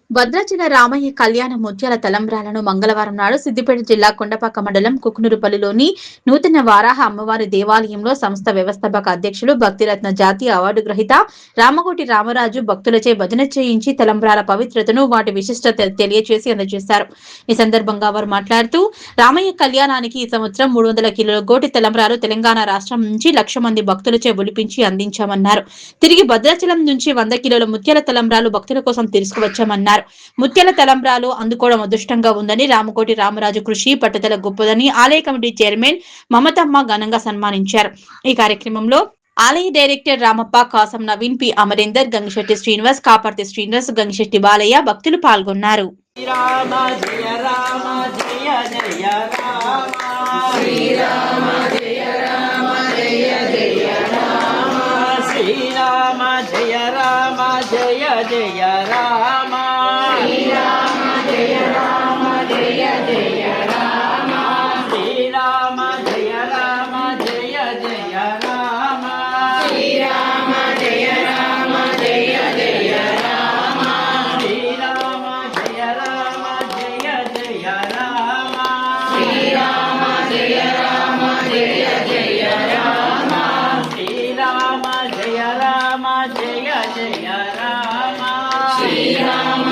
భద్రాచల రామయ్య కళ్యాణ ముత్యాల తలంబ్రాలను మంగళవారం నాడు సిద్దిపేట జిల్లా కొండపాక మండలం కుకునూరుపల్లిలోని నూతన వారాహ అమ్మవారి దేవాలయంలో సంస్థ వ్యవస్థాపక అధ్యక్షులు భక్తిరత్న జాతీయ అవార్డు గ్రహీత రామకోటి రామరాజు భక్తులచే భజన చేయించి తలంబ్రాల పవిత్రతను వాటి విశిష్టత తెలియజేసి అందజేశారు. ఈ సందర్భంగా వారు మాట్లాడుతూ రామయ్య కళ్యాణానికి ఈ సంవత్సరం 300 కిలోల గోటి తలంబ్రాలు తెలంగాణ రాష్ట్రం నుంచి 1,00,000 మంది భక్తులచే ఒలిపించి అందించామన్నారు. తిరిగి భద్రాచలం నుంచి 100 కిలోల ముత్యాల తలంబ్రాలు భక్తుల కోసం తీసుకువచ్చామన్నారు. ముత్యాల తలంబ్రాలు అందుకోవడం అదృష్టంగా ఉందని, రామకోటి రామరాజు కృషి పట్టుదల గొప్పదని ఆలయ కమిటీ చైర్మన్ మమతమ్మ ఘనంగా సన్మానించారు. ఈ కార్యక్రమంలో ఆలయ డైరెక్టర్ రామప్ప, కాసం నవీన్, పి అమరేందర్, గంగిశెట్టి శ్రీనివాస్, కాపర్తి శ్రీనివాస్, గంగిశెట్టి బాలయ్య భక్తులు పాల్గొన్నారు. శ్రీరామ జయ రామ జయ జయ రామ శ్రీరామ జయ రామ జయ జయ రామ శ్రీరామ జయ రామ జయ జయ రామ శ్రీరామ జయ రామ జయ జయ రామ శ్రీరామ జయ రామ జయ జయ రామ శ్రీరామ జయ రామ జయ జయ రామ శ్రీరామ జయ రామ జయ జయ రామ శ్రీరామ జయ రామ జయ జయ రామ శ్రీరామ జయ రామ జయ జయ రామ శ్రీరామ